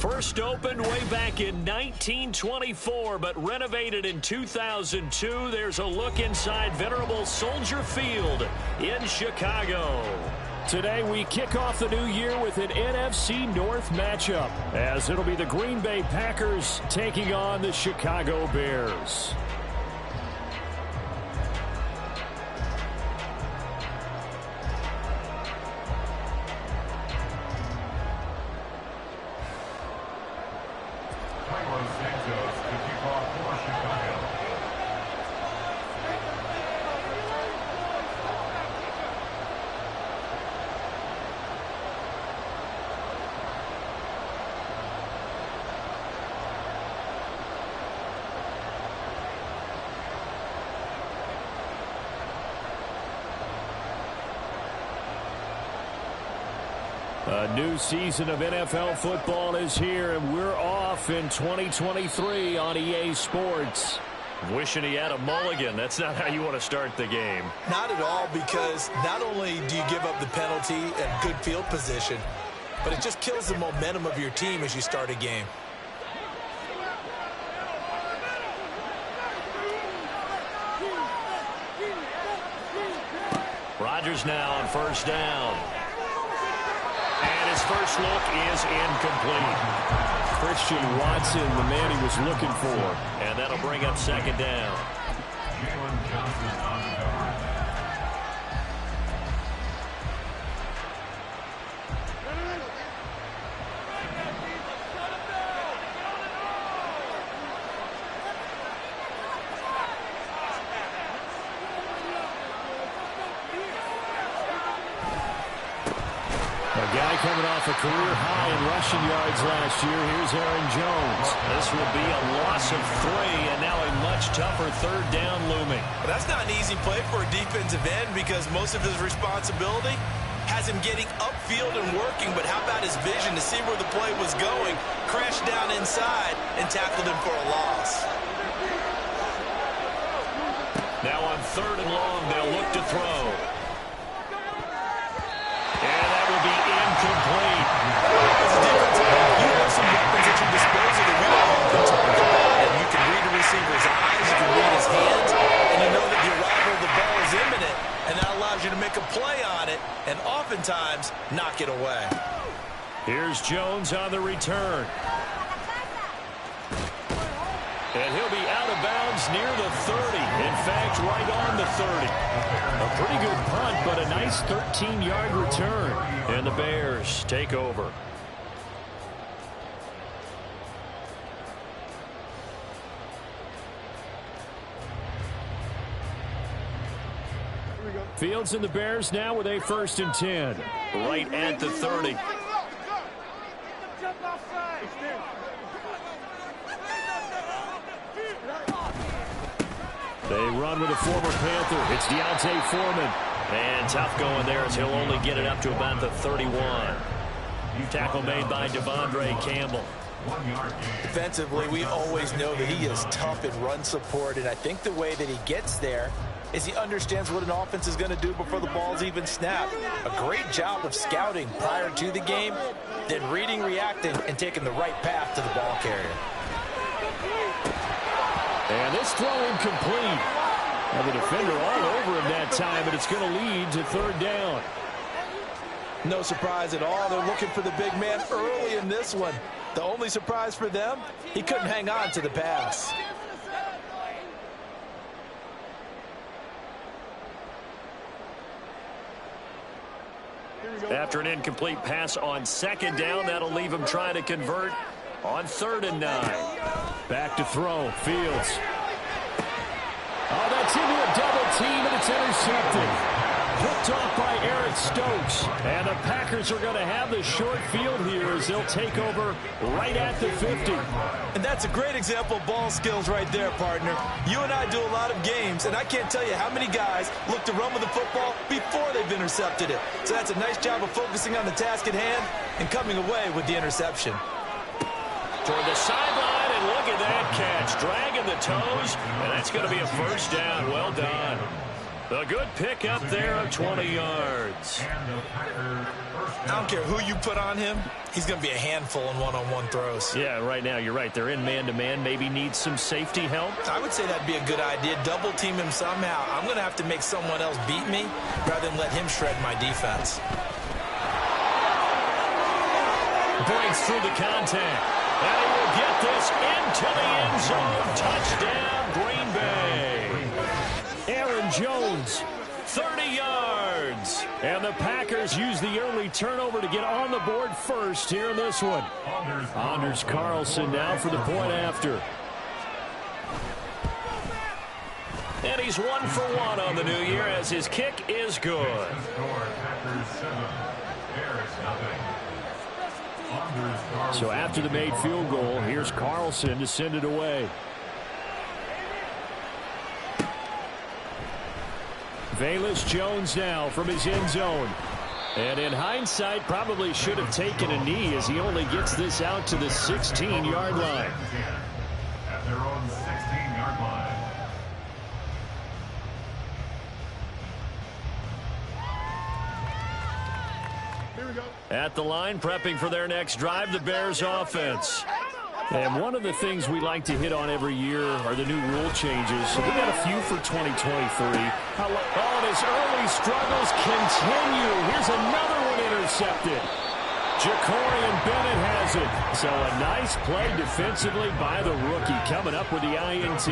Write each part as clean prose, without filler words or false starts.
First opened way back in 1924, but renovated in 2002. There's a look inside venerable Soldier Field in Chicago. Today we kick off the new year with an NFC North matchup, as it'll be the Green Bay Packers taking on the Chicago Bears. A new season of NFL football is here, and we're off in 2023 on EA Sports. Wishing he had a mulligan. That's not how you want to start the game. Not at all, because not only do you give up the penalty and good field position, but it just kills the momentum of your team as you start a game. Rodgers now on first down. And his first look is incomplete. Christian Watson, the man he was looking for. And that'll bring up second down. Jalen Johnson on the cover. Coming off a career high in rushing yards last year, here's Aaron Jones. This will be a loss of 3, and now a much tougher third down looming. Well, that's not an easy play for a defensive end, because most of his responsibility has him getting upfield and working, but how about his vision to see where the play was going, crashed down inside, and tackled him for a loss. Now on third and long, they'll look to throw. And that will be incomplete. As a defensive back, you have some weapons at your disposal that we don't often talk about. And you can read a receiver's eyes, you can read his hands, and you know that the arrival of the ball is imminent, and that allows you to make a play on it and oftentimes knock it away. Here's Jones on the return. And he'll be out of bounds near the 30. In fact, right on the 30. A pretty good punt, but a nice 13-yard return. And the Bears take over. Fields and the Bears now with a 1st and 10. Right at the 30. They run with a former Panther. It's Deontay Foreman. And tough going there, as he'll only get it up to about the 31. Tackle made by Devondre Campbell. Defensively, we always know that he is tough in run support, and I think the way that he gets there is he understands what an offense is going to do before the ball's even snapped. A great job of scouting prior to the game, then reading, reacting, and taking the right path to the ball carrier. And this throw incomplete. And the defender all over him that time, but it's going to lead to third down. No surprise at all. They're looking for the big man early in this one. The only surprise for them, he couldn't hang on to the pass. After an incomplete pass on second down, that'll leave him trying to convert on 3rd and 9. Back to throw. Fields. Oh, that's into a double team, and it's intercepted. Picked off by Eric Stokes. And the Packers are going to have the short field here as they'll take over right at the 50. And that's a great example of ball skills right there, partner. You and I do a lot of games, and I can't tell you how many guys look to run with the football before they've intercepted it. So that's a nice job of focusing on the task at hand and coming away with the interception. Toward the sideline, and look at that catch. Dragging the toes, and that's going to be a first down. Well done. A good pick up there of 20 yards. I don't care who you put on him. He's going to be a handful in one-on-one throws. Yeah, right now you're right. They're in man-to-man. Maybe needs some safety help. I would say that'd be a good idea. Double team him somehow. I'm going to have to make someone else beat me rather than let him shred my defense. Breaks through the contact. And he will get this into the end zone. Touchdown, Green Bay. Aaron Jones, 30 yards. And the Packers use the early turnover to get on the board first here in this one. Anders Carlson now for the point after. And he's 1 for 1 on the new year as his kick is good. So after the made field goal, here's Carlson to send it away. Velus Jones now from his end zone. And in hindsight, probably should have taken a knee as he only gets this out to the 16-yard line. At their own 16-yard line. At the line, prepping for their next drive, the Bears offense. And one of the things we like to hit on every year are the new rule changes. So we got a few for 2023. Oh, and his early struggles continue. Here's another one intercepted. Jacorian Bennett has it. So a nice play defensively by the rookie coming up with the INT.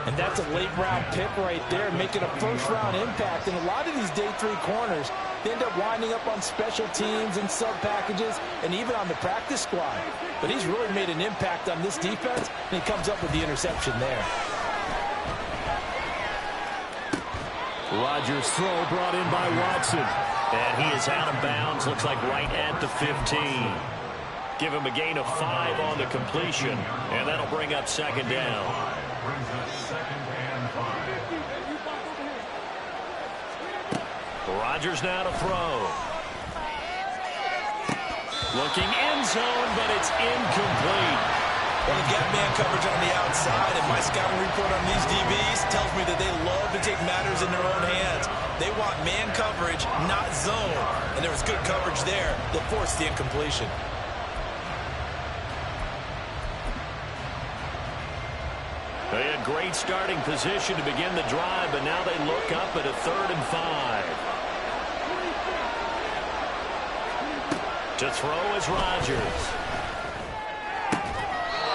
And that's a late-round pick right there, making a first-round impact. And a lot of these day 3 corners, they end up winding up on special teams and sub-packages and even on the practice squad. But he's really made an impact on this defense, and he comes up with the interception there. Rodgers' throw brought in by Watson. And he is out of bounds, looks like right at the 15. Give him a gain of 5 on the completion, and that'll bring up second down. Rodgers now to throw. Looking end zone, but it's incomplete. Well, they've got man coverage on the outside, and my scouting report on these DBs tells me that they love to take matters in their own hands. They want man coverage, not zone. And there was good coverage there that forced the incompletion. They had great starting position to begin the drive, but now they look up at a 3rd and 5. To throw is Rodgers.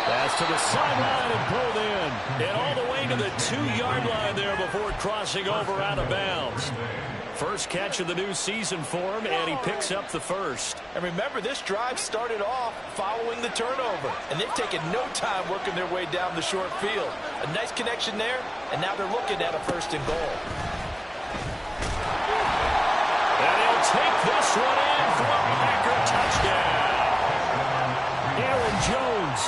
Pass to the sideline and pulled in. And all the way to the 2-yard line there before crossing over out of bounds. First catch of the new season for him, and he picks up the first. And remember, this drive started off following the turnover. And they've taken no time working their way down the short field. A nice connection there, and now they're looking at a 1st and goal. And he'll take this one in for a Packer touchdown. Aaron Jones,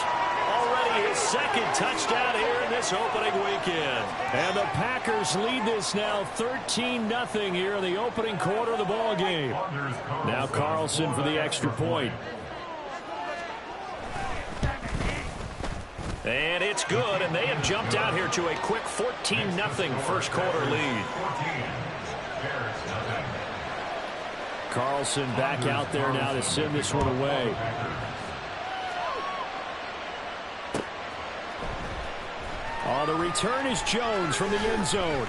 already his 2nd touchdown here in this opening weekend. And the Packers lead this now 13-0 here in the opening quarter of the ball game. Now Carlson for the extra point. And it's good, and they have jumped out here to a quick 14-0 first quarter lead. Carlson back out there now to send this one away. Oh, the return is Jones from the end zone.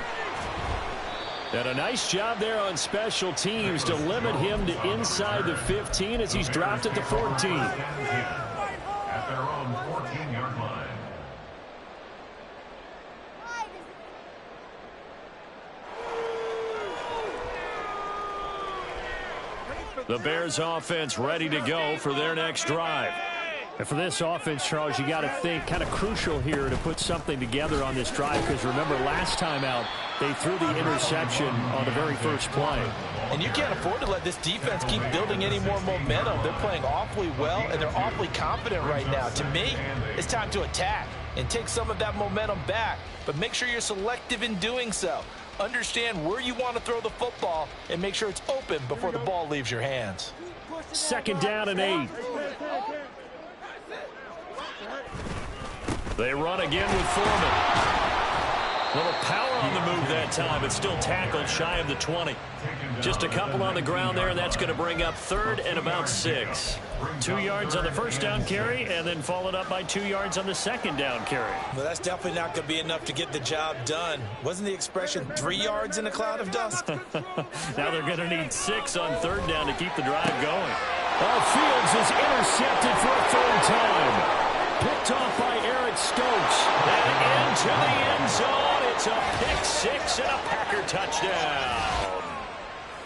And a nice job there on special teams to limit him to inside the 15 as he's dropped at the 14. At their own 14-yard line. The Bears offense ready to go for their next drive. And for this offense, Charles, you got to think kind of crucial here to put something together on this drive, because remember last time out they threw the interception on the very first play. And you can't afford to let this defense keep building any more momentum. They're playing awfully well, and they're awfully confident right now. To me, it's time to attack and take some of that momentum back, but make sure you're selective in doing so. Understand where you want to throw the football and make sure it's open before the ball leaves your hands. 2nd down and 8. They run again with Foreman. Little power on the move that time, but still tackled shy of the 20. Just a couple on the ground there, and that's going to bring up third and about 6. 2 yards on the first down carry, and then followed up by 2 yards on the second down carry. Well, that's definitely not going to be enough to get the job done. Wasn't the expression 3 yards in a cloud of dust? Now they're going to need 6 on third down to keep the drive going. Fields is intercepted for a third time. Picked off by Eric Stokes. And into the end zone. It's a pick-6 and a Packer touchdown.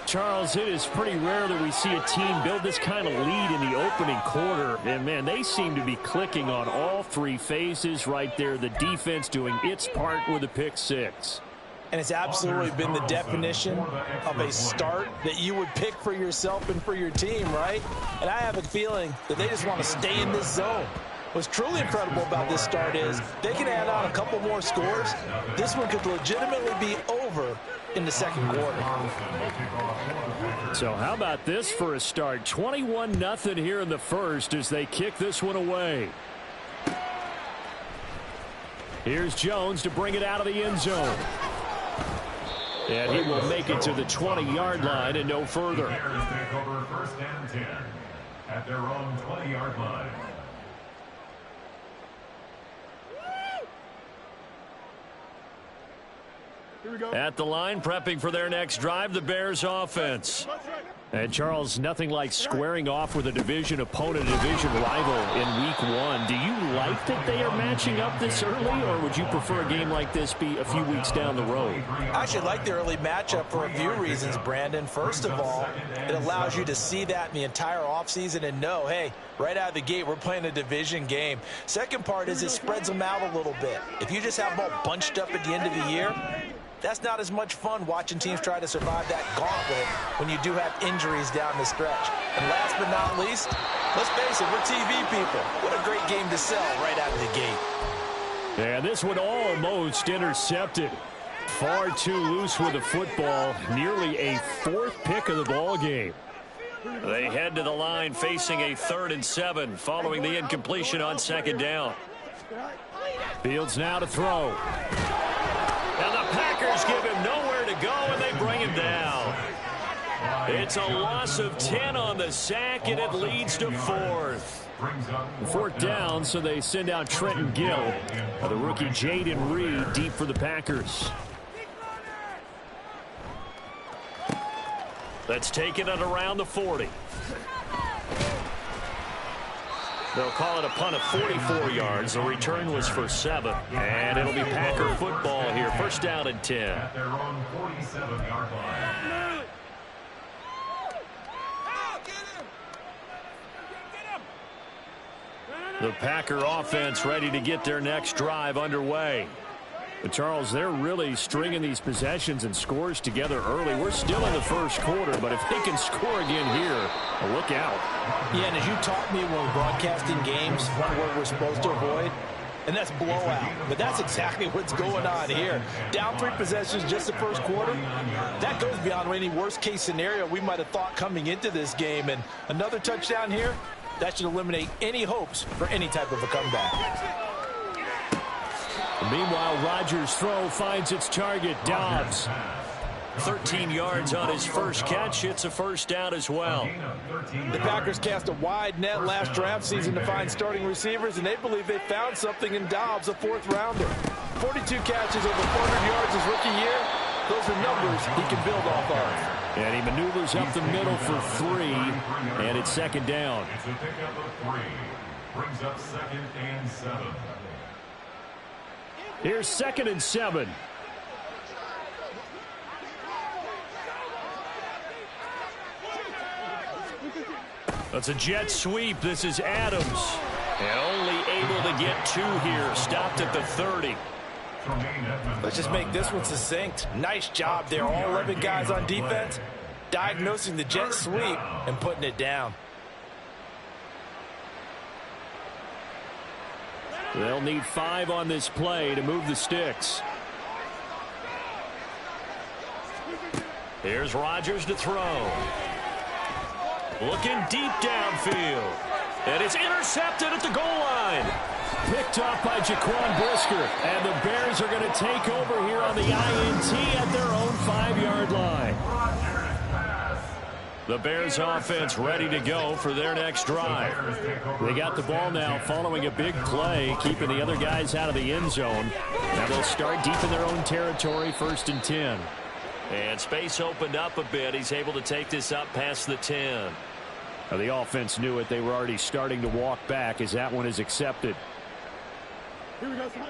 Charles, it is pretty rare that we see a team build this kind of lead in the opening quarter. And, man, they seem to be clicking on all 3 phases right there. The defense doing its part with a pick-6. And it's absolutely been the definition of a start that you would pick for yourself and for your team, right? And I have a feeling that they just want to stay in this zone. What's truly incredible about this start is they can add on a couple more scores. This one could legitimately be over in the second quarter. So how about this for a start? 21-0 here in the first as they kick this one away. Here's Jones to bring it out of the end zone. And he will make it to the 20-yard line and no further. The Bears take over first and 10 at their own 20-yard line. At the line, prepping for their next drive, the Bears offense. And, Charles, nothing like squaring off with a division opponent, a division rival in week 1. Do you like that they are matching up this early, or would you prefer a game like this be a few weeks down the road? I actually like the early matchup for a few reasons, Brandon. First of all, it allows you to see that in the entire offseason and know, hey, right out of the gate, we're playing a division game. Second part is it spreads them out a little bit. If you just have them all bunched up at the end of the year, that's not as much fun watching teams try to survive that gauntlet when you do have injuries down the stretch. And last but not least, let's face it, we're TV people. What a great game to sell right out of the gate. And this one almost intercepted. Far too loose with the football. Nearly a 4th pick of the ball game. They head to the line facing a 3rd and 7 following the incompletion on second down. Fields now to throw. And the Packers give him nowhere to go, and they bring him down. It's a loss of 10 on the sack, and it leads to 4th. 4th down, so they send out Trenton Gill. The rookie Jaden Reed deep for the Packers. Let's take it at around the 40. They'll call it a punt of 44 yards. The return was for 7. And it'll be Packer football here. First down and 10. At their own 47-yard line. The Packer offense ready to get their next drive underway. But Charles, they're really stringing these possessions and scores together early. We're still in the first quarter, but if they can score again here, look out. Yeah, and as you taught me when we're broadcasting games, one word we're supposed to avoid, and that's blowout. But that's exactly what's going on here. Down 3 possessions just the first quarter. That goes beyond any worst-case scenario we might have thought coming into this game. And another touchdown here, that should eliminate any hopes for any type of a comeback. Meanwhile, Rodgers' throw finds its target, Dobbs. 13 yards on his first catch. It's a first down as well. The Packers cast a wide net last draft season to find starting receivers, and they believe they found something in Dobbs, a 4th-rounder. 42 catches, over 400 yards his rookie year. Those are numbers he can build off of. And he maneuvers up the middle for 3, and it's second down. It's a pickup of 3. Brings up 2nd and 7. Here's 2nd and 7. That's a jet sweep. This is Adams. And only able to get 2 here. Stopped at the 30. Let's just make this one succinct. Nice job there. All 11 guys on defense diagnosing the jet sweep and putting it down. They'll need 5 on this play to move the sticks. Here's Rodgers to throw. Looking deep downfield. And it's intercepted at the goal line. Picked picked off by Jaquan Brisker. And the Bears are going to take over here on the INT at their own 5-yard line. The Bears offense ready to go for their next drive. They got the ball now following a big play, keeping the other guys out of the end zone. Now they'll start deep in their own territory, 1st and 10. And space opened up a bit. He's able to take this up past the 10. Now the offense knew it. They were already starting to walk back as that one is accepted. Here we go, son.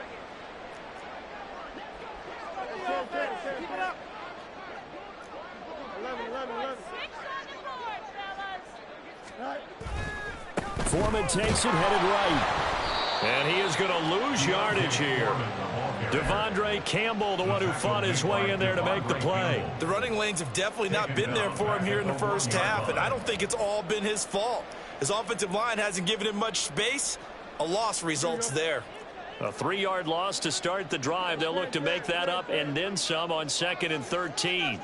Keep it up. 11. Foreman takes it, headed right. And he is going to lose yardage here. Devondre Campbell, the one who fought his way in there to make the play. The running lanes have definitely not been there for him here in the first half, and I don't think it's all been his fault. His offensive line hasn't given him much space. A loss results there. A 3-yard loss to start the drive. They'll look to make that up and then some on 2nd and 13.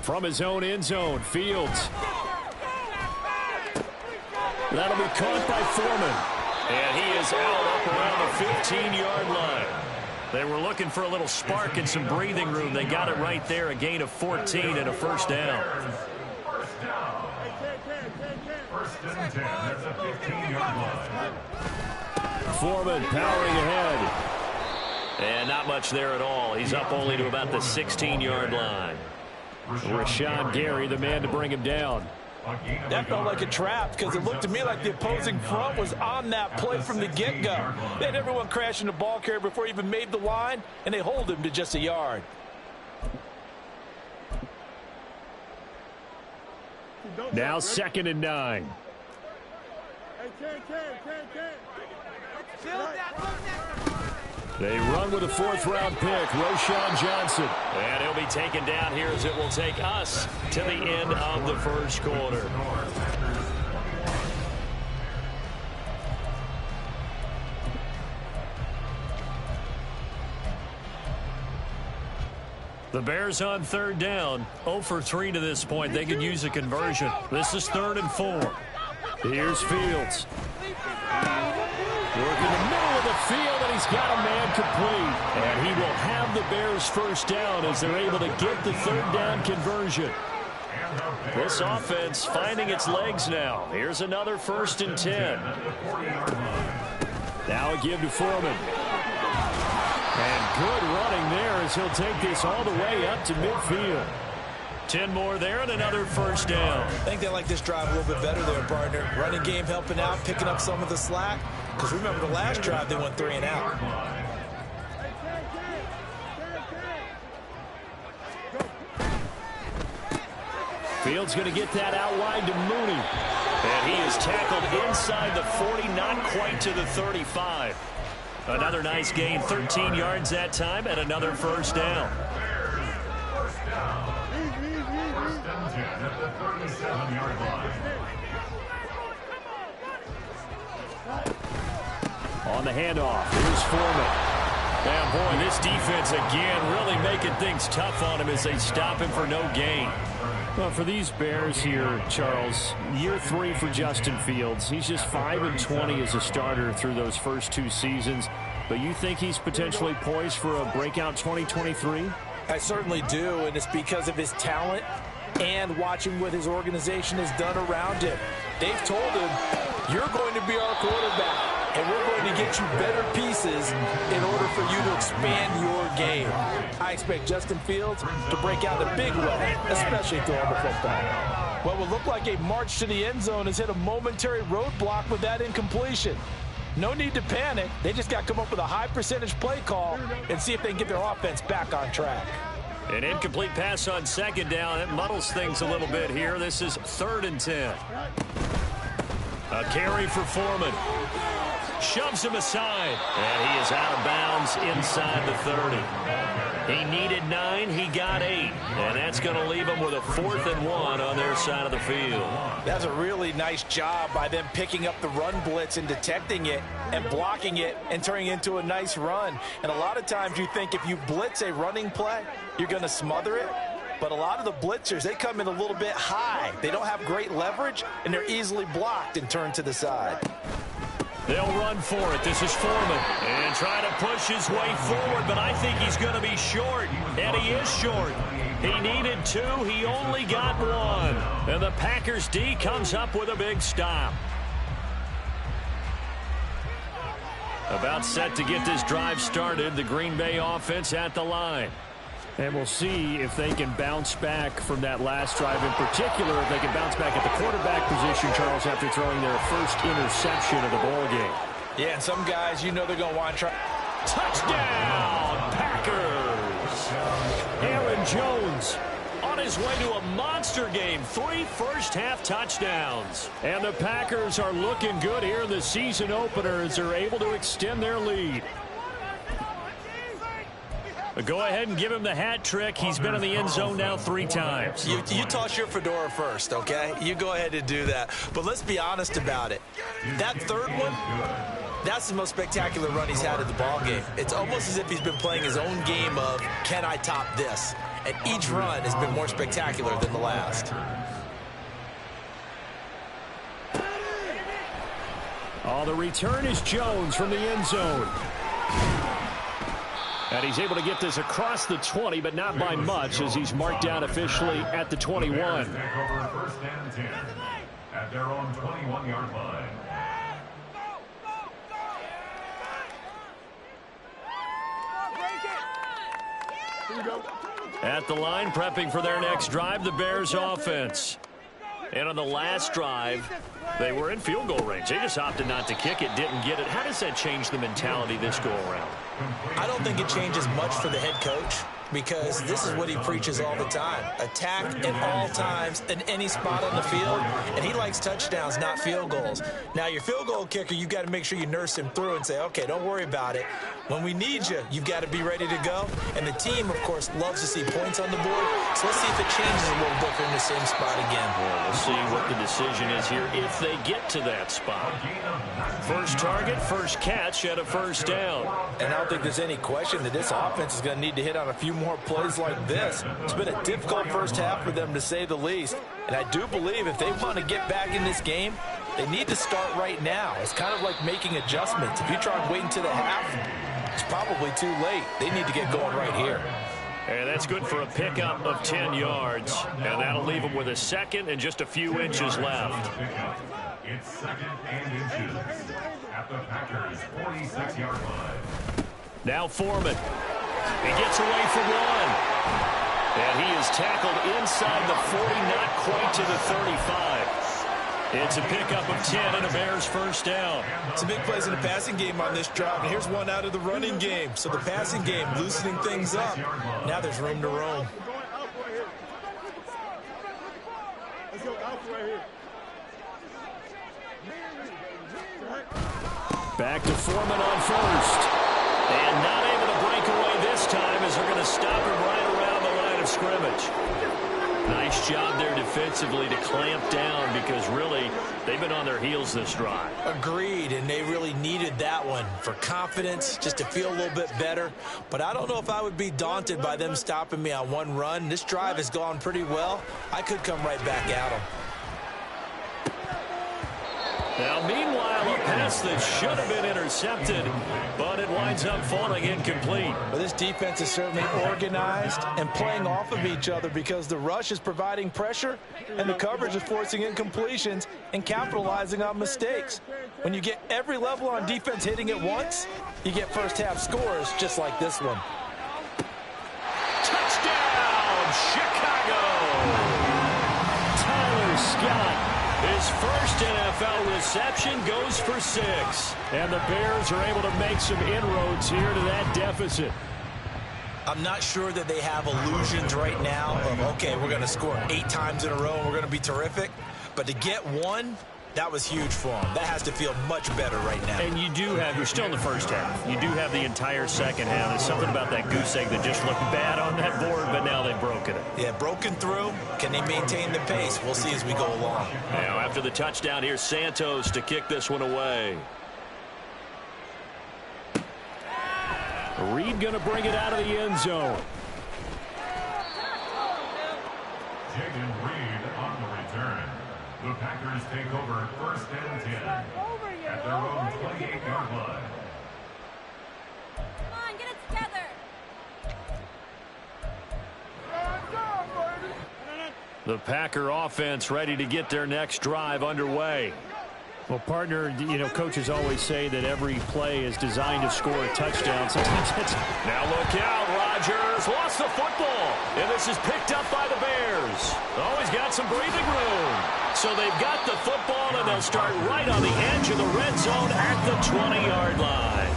From his own end zone, Fields. That'll be caught by Foreman. And he is out up around the 15-yard line. They were looking for a little spark and some breathing room. They got it right there, a gain of 14 and a first down. First and 10 at the 15-yard line. Foreman powering ahead. And not much there at all. He's up only to about the 16-yard line. Rashawn Gary, the man to bring him down. That felt like a trap because it looked to me like the opposing front was on that play from the get-go. They had everyone crashing the ball carrier before he even made the line, and they hold him to just a yard. Now 2nd and 9. They run with a 4th-round pick, Roschon Johnson. And he'll be taken down here as it will take us to the end of the first quarter. The Bears on 3rd down, 0 for 3 to this point. They could use a conversion. This is 3rd and 4. Here's Fields. Working the middle of the field, and he's got a man complete. And he will have the Bears first down as they're able to get the 3rd down conversion. This offense finding its legs now. Here's another 1st and 10. Now a give to Foreman. And good running there as he'll take this all the way up to midfield. 10 more there and another first down. I think they like this drive a little bit better there, partner. Running game helping out, picking up some of the slack. Because remember the last drive, they went 3 and out. Fields going to get that out wide to Mooney. And he is tackled inside the 40, not quite to the 35. Another nice gain, 13 yards that time, and another first down. First and 10 at the 37-yard line. On the handoff, here's Foreman. And boy, this defense again really making things tough on him as they stop him for no gain. Well, for these Bears here, Charles, year 3 for Justin Fields. He's just 5-20 as a starter through those first 2 seasons. But you think he's potentially poised for a breakout 2023? I certainly do, and it's because of his talent and watching what his organization has done around him. They've told him, you're going to be our quarterback, and we're going to get you better pieces in order for you to expand your game. I expect Justin Fields to break out in a big way, especially throwing the football. What would look like a march to the end zone has hit a momentary roadblock with that incompletion. No need to panic. They just got to come up with a high percentage play call and see if they can get their offense back on track. An incomplete pass on 2nd down. It muddles things a little bit here. This is 3rd and 10. A carry for Foreman. Shoves him aside. And he is out of bounds inside the 30. He needed 9. He got 8. And that's going to leave him with a 4th and 1 on their side of the field. That's a really nice job by them picking up the run blitz and detecting it and blocking it and turning it into a nice run. And a lot of times you think if you blitz a running play, you're going to smother it. But a lot of the blitzers, they come in a little bit high. They don't have great leverage, and they're easily blocked and turned to the side. They'll run for it. This is Foreman. And try to push his way forward, but I think he's going to be short. And he is short. He needed 2. He only got 1. And the Packers D comes up with a big stop. About set to get this drive started. The Green Bay offense at the line. And we'll see if they can bounce back from that last drive in particular, if they can bounce back at the quarterback position, Charles, after throwing their first interception of the ball game. Yeah, and some guys, you know they're going to want to try. Touchdown, Packers! Aaron Jones on his way to a monster game. 3 first-half touchdowns. And the Packers are looking good here in the season opener as they're able to extend their lead. Go ahead and give him the hat trick. He's been in the end zone now 3 times. You toss your fedora first, okay? You go ahead and do that. But let's be honest about it. That third one, that's the most spectacular run he's had in the ballgame. It's almost as if he's been playing his own game of, can I top this? And each run has been more spectacular than the last. Oh, the return is Jones from the end zone. And he's able to get this across the 20, but not by much, as he's marked down officially at the 21. Take over first and 10 at their own 21-yard line. Here we go. At the line, prepping for their next drive, the Bears offense. And on the last drive, they were in field goal range. They just opted not to kick it, didn't get it. How does that change the mentality this go around? I don't think it changes much for the head coach, because this is what he preaches all the time. Attack at all times in any spot on the field, and he likes touchdowns, not field goals. Now, your field goal kicker, you've got to make sure you nurse him through and say, okay, don't worry about it. When we need you, you've got to be ready to go. And the team, of course, loves to see points on the board. So let's see if it changes a little bit in the same spot again. We'll see what the decision is here if they get to that spot. First target, first catch at a first down. And I don't think there's any question that this offense is going to need to hit on a few more plays like this. It's been a difficult first half for them, to say the least. And I do believe if they want to get back in this game, they need to start right now. It's kind of like making adjustments. If you try and wait until the half, it's probably too late. They need to get going right here. And that's good for a pickup of 10 yards. And that'll leave them with a second and just a few inches left. It's second and inches at the Packers' 46-yard line. Now Foreman. He gets away for 1. And he is tackled inside the 40, not quite to the 35. It's a pickup of 10 and a Bears first down. Some big plays in the passing game on this drive, and here's one out of the running game. So the passing game loosening things up. Now there's room to roam. We're going out right here. Let's go out right here. Back to Foreman on first. And not able to break away this time as they're going to stop him right around the line of scrimmage. Nice job there defensively to clamp down, because really they've been on their heels this drive. Agreed, and they really needed that one for confidence, just to feel a little bit better. But I don't know if I would be daunted by them stopping me on one run. This drive has gone pretty well. I could come right back at them. Now, meanwhile, a pass that should have been intercepted, but it winds up falling incomplete. Well, this defense is certainly organized and playing off of each other, because the rush is providing pressure and the coverage is forcing incompletions and capitalizing on mistakes. When you get every level on defense hitting at once, you get first half scores just like this one. Touchdown, Chicago! Tyler Scott. His first NFL reception goes for 6. And the Bears are able to make some inroads here to that deficit. I'm not sure that they have illusions right now of, okay, we're going to score 8 times in a row and we're going to be terrific. But to get one, that was huge for them. That has to feel much better right now. And you're still in the first half. You do have the entire second half. There's something about that goose egg that just looked bad on that board, but now they've broken it. Yeah, broken through. Can they maintain the pace? We'll see as we go along. Now, after the touchdown, here's Santos to kick this one away. Reed going to bring it out of the end zone. Jaden Reed on the return. The Packers take over 1st and 10 at their own 28-yard line. Come on, get it together. The Packer offense ready to get their next drive underway. Well, partner, you know, coaches always say that every play is designed to score a touchdown. Sometimes it's... Now look out, Rodgers lost the football, and this is picked up by the Bears. Always got some breathing room. So they've got the football, and they'll start right on the edge of the red zone at the 20-yard line.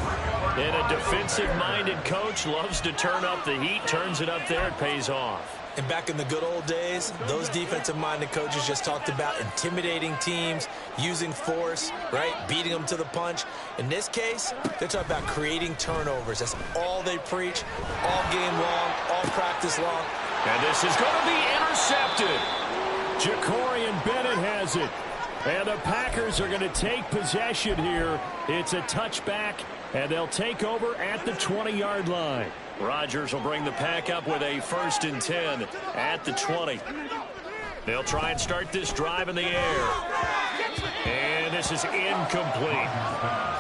And a defensive-minded coach loves to turn up the heat, turns it up there, it pays off. And back in the good old days, those defensive-minded coaches just talked about intimidating teams, using force, right, beating them to the punch. In this case, they're talking about creating turnovers. That's all they preach, all game long, all practice long. And this is going to be intercepted. Jacorian Bennett has it. And the Packers are going to take possession here. It's a touchback, and they'll take over at the 20-yard line. Rodgers will bring the Pack up with a 1st and 10 at the 20. They'll try and start this drive in the air. And this is incomplete.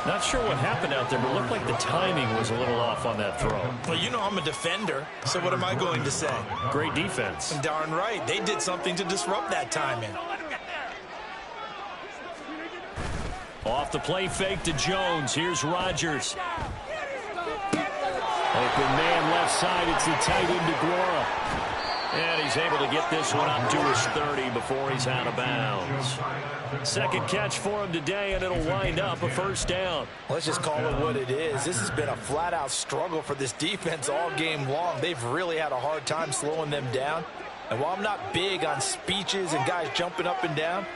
Not sure what happened out there, but it looked like the timing was a little off on that throw. Well, you know I'm a defender, so what am I going to say? Great defense. Darn right. They did something to disrupt that timing. Off the play fake to Jones. Here's Rodgers. Open man left side. It's the tight end DeGuara. And he's able to get this one up to his 30 before he's out of bounds. Second catch for him today, and it'll wind up a 1st down. Let's just call it what it is. This has been a flat-out struggle for this defense all game long. They've really had a hard time slowing them down. And while I'm not big on speeches and guys jumping up and down,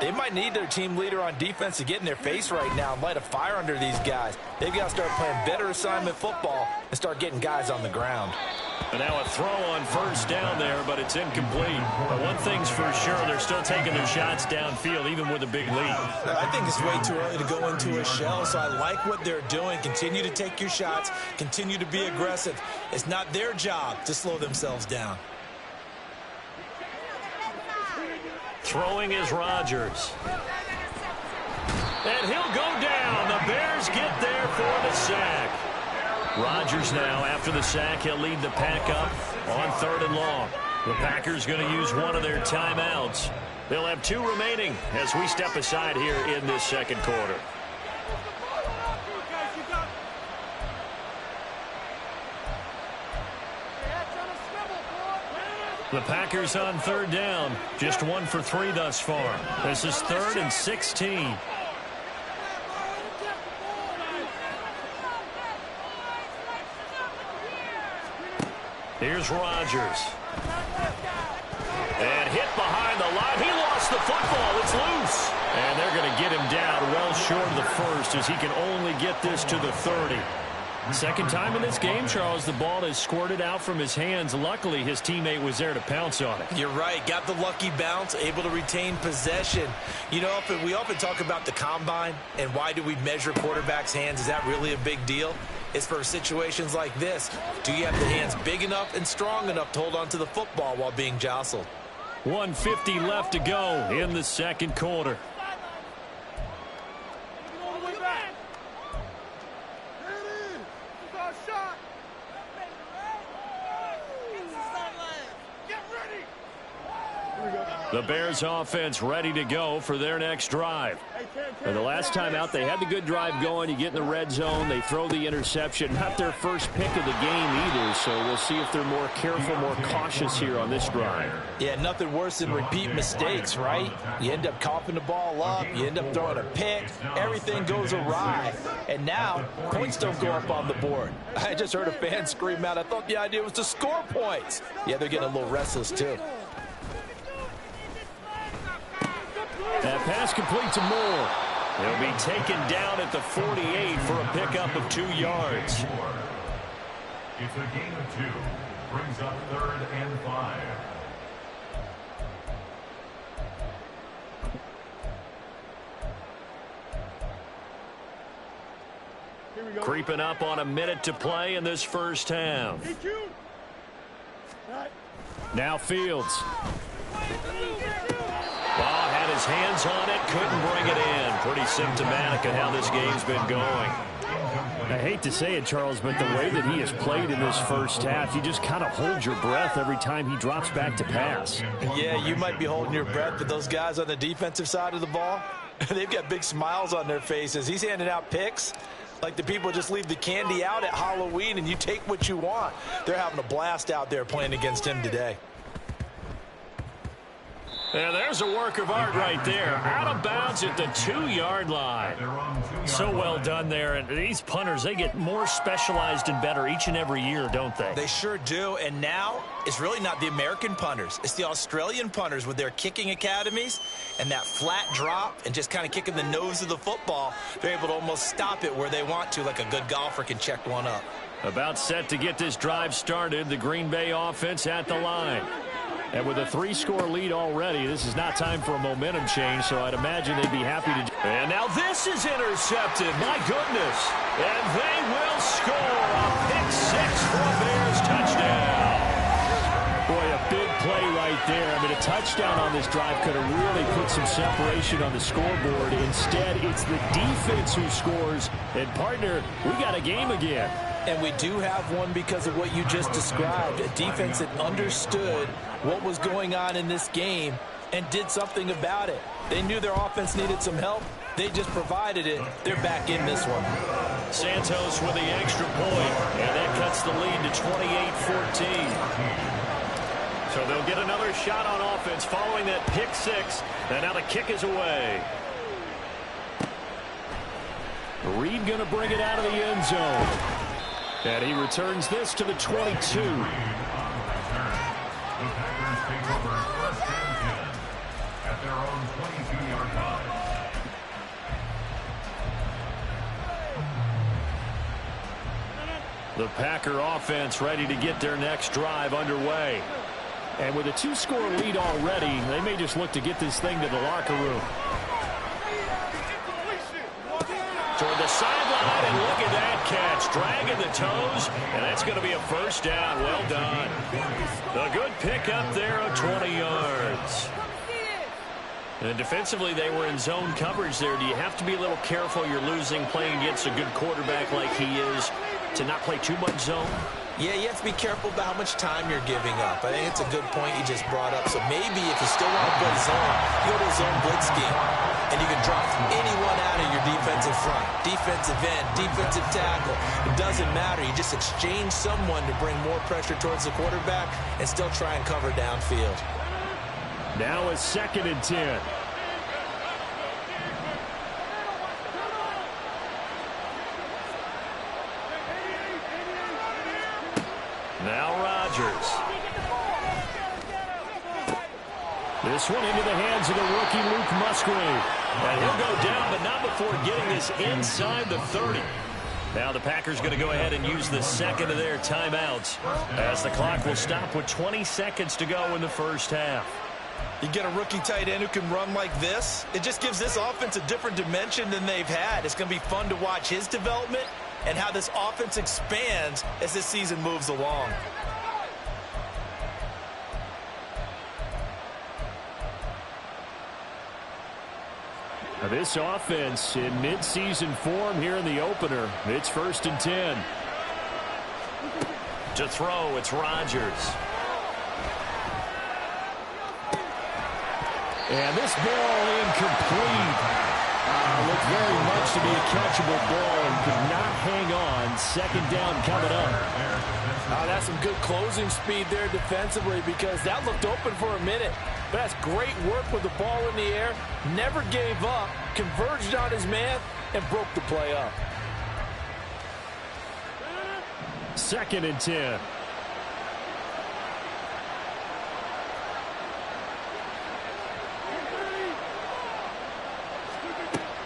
they might need their team leader on defense to get in their face right now and light a fire under these guys. They've got to start playing better assignment football and start getting guys on the ground. And now a throw on 1st down there, but it's incomplete. But one thing's for sure, they're still taking their shots downfield, even with a big lead. I think it's way too early to go into a shell, so I like what they're doing. Continue to take your shots. Continue to be aggressive. It's not their job to slow themselves down. Throwing is Rodgers. And he'll go down. The Bears get there for the sack. Rodgers now, after the sack, he'll lead the Pack up on 3rd and long. The Packers going to use one of their timeouts. They'll have 2 remaining as we step aside here in this 2nd quarter. The Packers on 3rd down. Just 1 for 3 thus far. This is 3rd and 16. Here's Rodgers. And hit behind the line. He lost the football. It's loose. And they're going to get him down well short of the 1st as he can only get this to the 30. Second time in this game, Charles, the ball has squirted out from his hands. Luckily, his teammate was there to pounce on it. You're right. Got the lucky bounce, able to retain possession. You know, we often talk about the combine and why do we measure quarterbacks' hands. Is that really a big deal? It's for situations like this. Do you have the hands big enough and strong enough to hold on to the football while being jostled? 1:50 left to go in the 2nd quarter. The Bears offense ready to go for their next drive. And the last time out, they had the good drive going. You get in the red zone, they throw the interception. Not their first pick of the game either, so we'll see if they're more careful, more cautious here on this drive. Yeah, nothing worse than repeat mistakes, right? You end up coughing the ball up, you end up throwing a pick, everything goes awry. And now, points don't go up on the board. I just heard a fan scream out, I thought the idea was to score points. Yeah, they're getting a little restless too. That pass complete to Moore. He'll be taken down at the 48 for a pickup of 2 yards. It's a gain of 2. Brings up 3rd and 5. Creeping up on a minute to play in this first half. Hey, June. Now Fields. his hands on it, couldn't bring it in. Pretty symptomatic of how this game's been going. I hate to say it, Charles, but the way that he has played in this first half, you just kind of hold your breath every time he drops back to pass. Yeah, you might be holding your breath, but those guys on the defensive side of the ball, they've got big smiles on their faces. He's handing out picks like the people just leave the candy out at Halloween and you take what you want. They're having a blast out there playing against him today. And there's a work of art right there. Out of bounds at the 2-yard line. So well done there. And these punters, they get more specialized and better each and every year, don't they? They sure do. And now it's really not the American punters. It's the Australian punters with their kicking academies and that flat drop and just kind of kicking the nose of the football. They're able to almost stop it where they want to, like a good golfer can check one up. About set to get this drive started. The Green Bay offense at the line. And with a 3-score lead already, this is not time for a momentum change, so I'd imagine they'd be happy to. And now this is intercepted. My goodness. And they will score a pick 6 for a Bears touchdown. Boy, a big play right there. I mean, a touchdown on this drive could have really put some separation on the scoreboard. Instead, it's the defense who scores. And, partner, we got a game again. And we do have one because of what you just described. A defense that understood what was going on in this game and did something about it. They knew their offense needed some help. They just provided it. They're back in this one. Santos with the extra point, and that cuts the lead to 28-14. So they'll get another shot on offense following that pick 6, and now the kick is away. Reed going to bring it out of the end zone. And he returns this to the 22. The Packers take over 1st and 10 at their own 22-yard line. The Packer offense ready to get their next drive underway. And with a 2-score lead already, they may just look to get this thing to the locker room. Toward the sideline, and look at that catch. Dragging the toes, and that's going to be a first down. Well done. A good pick up there of 20 yards. And defensively, they were in zone coverage there. Do you have to be a little careful? You're losing playing against a good quarterback like he is to not play too much zone? Yeah, you have to be careful about how much time you're giving up. I think it's a good point you just brought up. So maybe if you still want to play zone, you go to a zone blitz scheme, and you can drop anyone out of your defensive front, defensive end, defensive tackle. It doesn't matter. You just exchange someone to bring more pressure towards the quarterback and still try and cover downfield. Now a 2nd and 10. Now Rodgers. This one into the hands of the rookie Luke Musgrave. And he'll go down, but not before getting this inside the 30. Now the Packers going to go ahead and use the second of their timeouts as the clock will stop with 20 seconds to go in the first half. You get a rookie tight end who can run like this, it just gives this offense a different dimension than they've had. It's going to be fun to watch his development and how this offense expands as this season moves along. This offense in midseason form here in the opener. It's 1st and 10. To throw, it's Rodgers. And this ball incomplete. Looked very much to be a catchable ball and could not hang on. 2nd down coming up. That's some good closing speed there defensively because that looked open for a minute. But that's great work with the ball in the air. Never gave up, converged on his man, and broke the play up. 2nd and 10.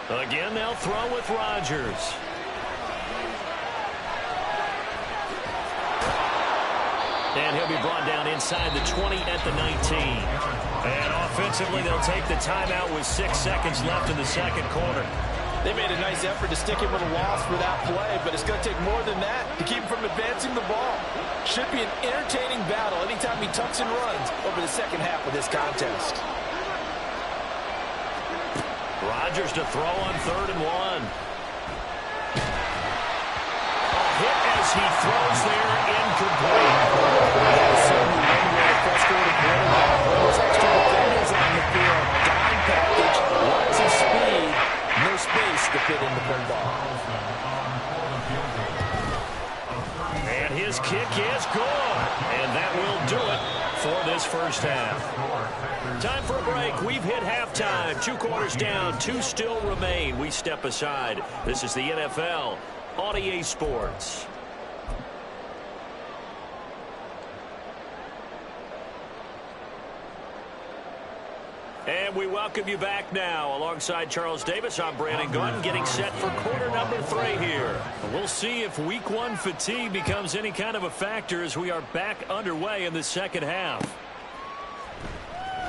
Again, they'll throw with Rodgers. And he'll be brought down inside the 20 at the 19. And offensively, they'll take the timeout with 6 seconds left in the second quarter. They made a nice effort to stick him with a loss for that play, but it's going to take more than that to keep him from advancing the ball. Should be an entertaining battle anytime he tucks and runs over the second half of this contest. Rodgers to throw on 3rd and 1. Hit as he throws there, incomplete. Certainly one way to frustrate a quarterback. Those extra defenders on the field. Dime package, lots of speed, no space to fit in the football. And his kick is good. And that will do it for this first half. Time for a break. We've hit halftime. 2 quarters down, 2 still remain. We step aside. This is the NFL on EA Sports. And we welcome you back now. Alongside Charles Davis, I'm Brandon Gaudin, getting set for quarter number 3 here. We'll see if week 1 fatigue becomes any kind of a factor as we are back underway in the second half.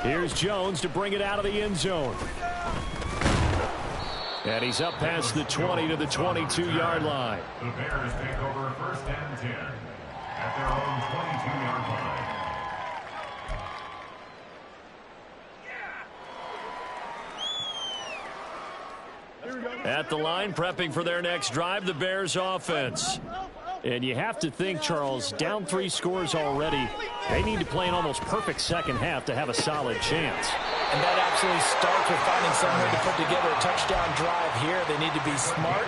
Here's Jones to bring it out of the end zone. And he's up past the 20 to the 22-yard line. The Bears take over 1st and 10 at their own 22-yard line. At the line, prepping for their next drive, the Bears offense. And you have to think, Charles, down 3 scores already. They need to play an almost perfect second half to have a solid chance. And that absolutely starts with finding some way to put together a touchdown drive here. They need to be smart,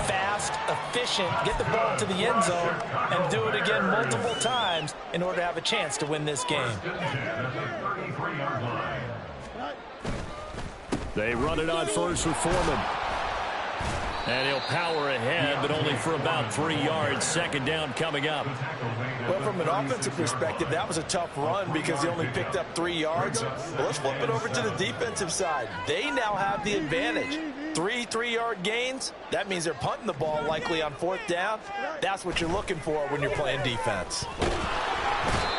fast, efficient, get the ball to the end zone, and do it again multiple times in order to have a chance to win this game. They run it on first with Foreman. And he'll power ahead, but only for about 3 yards. Second down coming up. Well, from an offensive perspective, that was a tough run because he only picked up 3 yards. Well, let's flip it over to the defensive side. They now have the advantage. 3 3-yard gains. That means they're punting the ball likely on 4th down. That's what you're looking for when you're playing defense.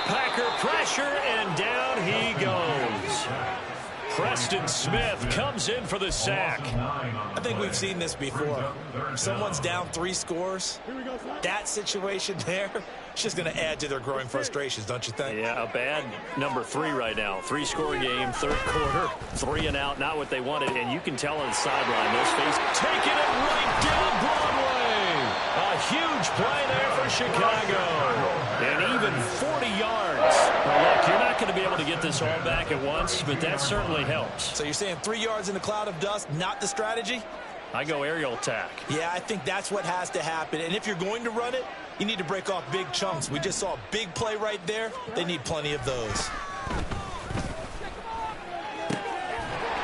Packer pressure, and down he goes. Preston Smith comes in for the sack. I think we've seen this before. If someone's down 3 scores, that situation there, it's just going to add to their growing frustrations, don't you think? Yeah, a bad number 3 right now. 3-score game, 3rd quarter, 3 and out, not what they wanted. And you can tell on the sideline, those faces taking it right down Broadway. A huge play there for Chicago. And even 40 yards. Now, look, you're not going to be able to get this all back at once, but that certainly helps. So you're saying 3 yards in a cloud of dust, not the strategy? I go aerial attack. Yeah, I think that's what has to happen. And if you're going to run it, you need to break off big chunks. We just saw a big play right there. They need plenty of those.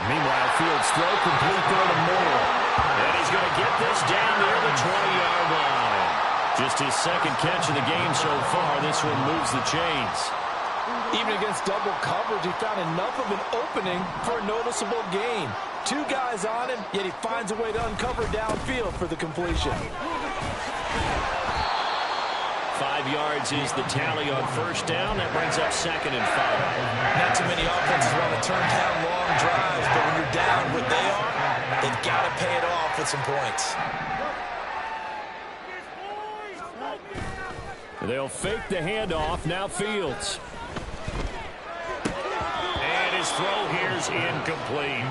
Meanwhile, Fields throw complete there to Moore. And he's going to get this down near the 20-yard line. Just his 2nd catch of the game so far. This one moves the chains. Even against double coverage, he found enough of an opening for a noticeable gain. 2 guys on him, yet he finds a way to uncover downfield for the completion. 5 yards is the tally on 1st down. That brings up 2nd and 5. Not too many offenses want to turn down long drives, but when you're down what they are, they've got to pay it off with some points. They'll fake the handoff. Now Fields. And his throw here's incomplete.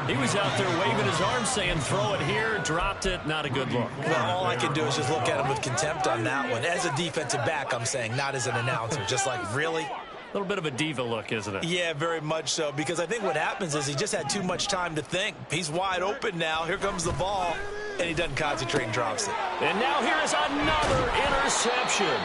He was out there waving his arms saying, throw it here, dropped it. Not a good look. Well, all I can do is just look at him with contempt on that one. As a defensive back, I'm saying, not as an announcer. Just like, really? A little bit of a diva look, isn't it? Yeah, very much so, because I think what happens is he just had too much time to think. He's wide open now. Here comes the ball, and he doesn't concentrate and drops it. And now here is another interception.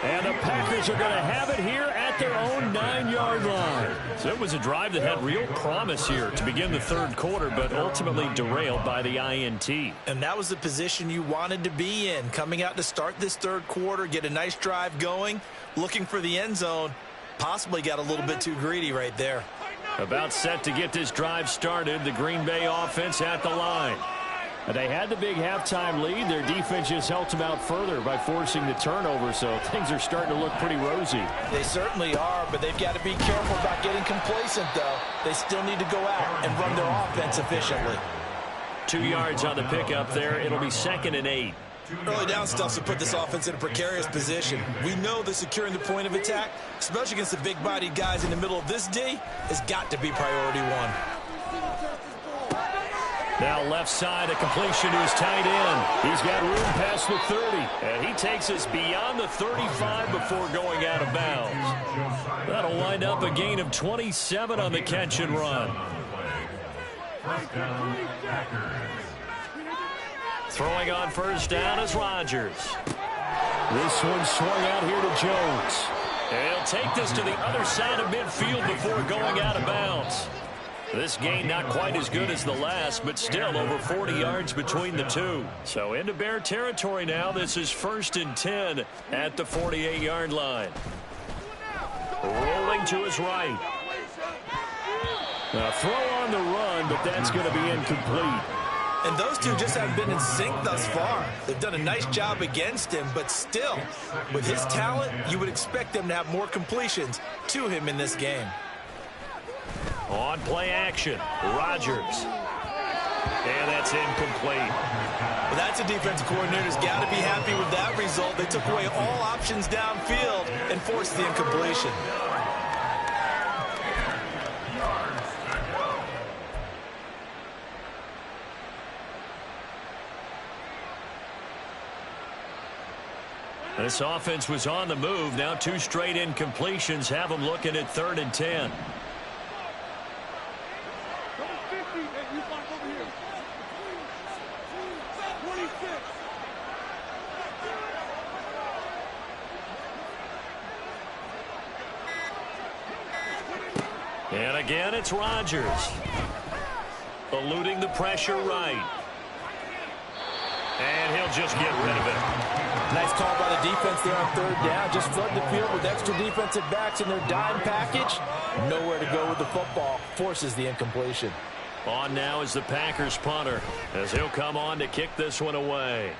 And the Packers are going to have it here at their own 9-yard line. So it was a drive that had real promise here to begin the 3rd quarter, but ultimately derailed by the INT. And that was the position you wanted to be in, coming out to start this 3rd quarter, get a nice drive going, looking for the end zone. Possibly got a little bit too greedy right there. About set to get this drive started, the Green Bay offense at the line. They had the big halftime lead. Their defense just helped them out further by forcing the turnover, so things are starting to look pretty rosy. They certainly are, but they've got to be careful about getting complacent, though. They still need to go out and run their offense efficiently. 2 yards on the pickup there. It'll be 2nd and 8. Early down stuff to put this offense in a precarious position. We know that securing the point of attack, especially against the big-bodied guys in the middle of this D, has got to be priority 1. Now left side, a completion to his tight end. He's got room past the 30. And he takes us beyond the 35 before going out of bounds. That'll wind up a gain of 27 on the catch and run. First down, Packers. Throwing on first down is Rodgers. This one swung out here to Jones. And he'll take this to the other side of midfield before going out of bounds. This gain not quite as good as the last, but still over 40 yards between the two. So into Bear territory now. This is 1st and 10 at the 48-yard line. Rolling to his right. Now throw on the run, but that's going to be incomplete. And those two just haven't been in sync thus far. They've done a nice job against him, but still, with his talent, you would expect them to have more completions to him in this game. On play action, Rodgers. And that's incomplete. Well, that's a defensive coordinator's got to be happy with that result. They took away all options downfield and forced the incompletion. This offense was on the move. Now 2 straight incompletions have them looking at 3rd and 10. And again, it's Rodgers. Eluding the pressure right. And he'll just get rid of it. Nice call by the defense there on 3rd down. Just flood the field with extra defensive backs in their dime package. Nowhere to go with the football. Forces the incompletion. On now is the Packers punter, as he'll come on to kick this one away.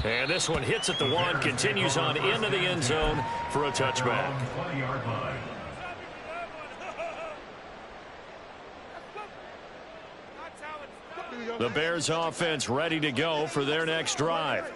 And this one hits at the 1, continues on into the end zone for a touchback. 20-yard line. The Bears offense ready to go for their next drive.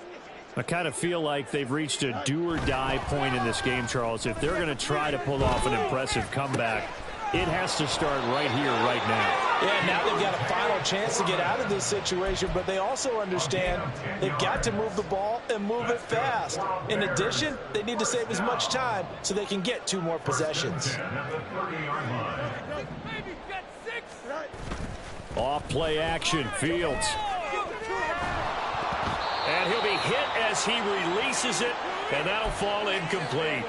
I kind of feel like they've reached a do-or-die point in this game, Charles. If they're going to try to pull off an impressive comeback, it has to start right here, right now. Yeah, now they've got a final chance to get out of this situation, but they also understand they've got to move the ball and move it fast. In addition, they need to save as much time so they can get 2 more possessions. Off play action, Fields. And he'll be hit as he releases it, and that'll fall incomplete.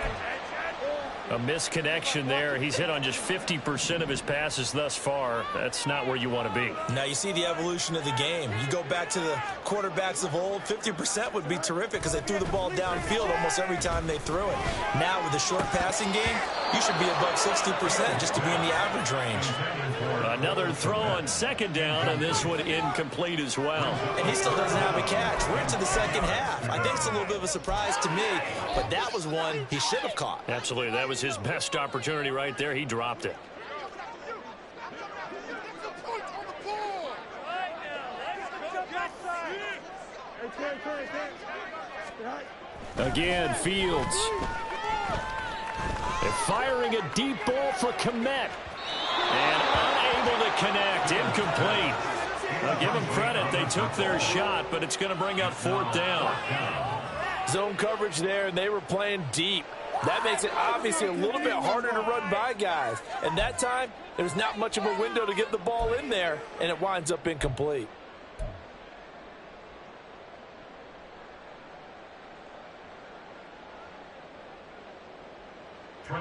A misconnection there. He's hit on just 50% of his passes thus far. That's not where you want to be. Now you see the evolution of the game. You go back to the quarterbacks of old, 50% would be terrific because they threw the ball downfield almost every time they threw it. Now with the short passing game, you should be above 60% just to be in the average range. Another throw on 2nd down, and this one incomplete as well. And he still doesn't have a catch. We're into the 2nd half. I think it's a little bit of a surprise to me, but that was one he should have caught. Absolutely. That was his best opportunity right there. He dropped it. Again, Fields. They're firing a deep ball for Kmet. And unable to connect. Incomplete. I'll give them credit. They took their shot, but it's going to bring up 4th down. Zone coverage there, and they were playing deep. That makes it obviously a little bit harder to run by guys. And that time, there's not much of a window to get the ball in there, and it winds up incomplete.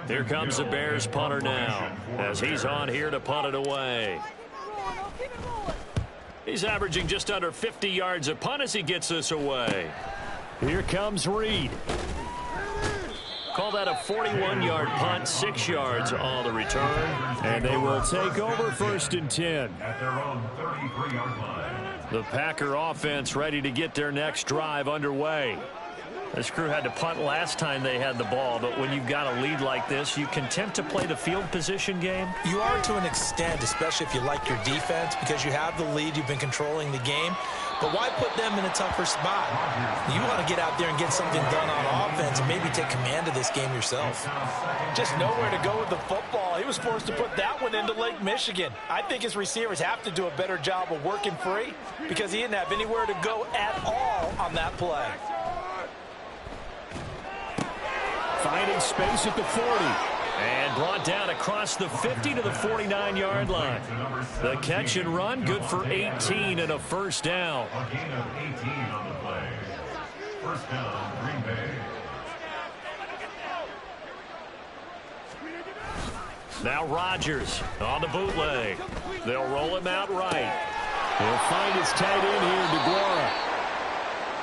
Here comes the Bears punter now, as he's on here to punt it away. He's averaging just under 50 yards a punt as he gets this away. Here comes Reed. Call that a 41-yard punt, 6 yards on the return. And they will take over 1st and 10. At their own 33-yard line. The Packer offense ready to get their next drive underway. This crew had to punt last time they had the ball, but when you've got a lead like this, you can tempt to play the field position game. You are to an extent, especially if you like your defense, because you have the lead, you've been controlling the game. But why put them in a tougher spot? You want to get out there and get something done on offense and maybe take command of this game yourself. Just nowhere to go with the football. He was forced to put that one into Lake Michigan. I think his receivers have to do a better job of working free because he didn't have anywhere to go at all on that play. Finding space at the 40. And brought down across the 50 to the 49-yard line. The catch and run, good for 18 and a first down. A gain of 18 on the play. First down, Green Bay. Now Rodgers on the bootleg. They'll roll him out right. He'll find his tight end here, DeGuara.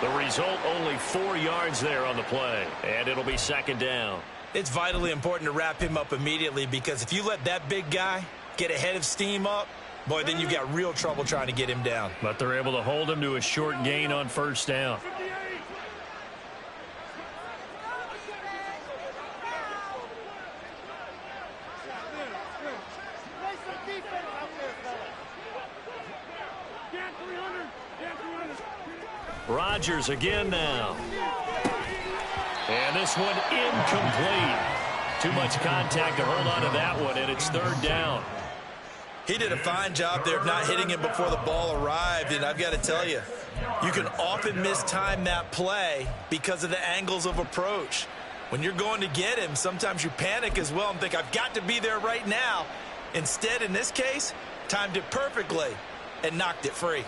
The result, only 4 yards there on the play. And it'll be second down. It's vitally important to wrap him up immediately because if you let that big guy get ahead of steam up, boy, then you've got real trouble trying to get him down. But they're able to hold him to a short gain on first down. Rodgers again now. And this one incomplete. Too much contact to hold on to that one, and it's third down. He did a fine job there of not hitting him before the ball arrived, and I've got to tell you, you can often mistime that play because of the angles of approach. When you're going to get him, sometimes you panic as well and think, I've got to be there right now. Instead, in this case, timed it perfectly and knocked it free.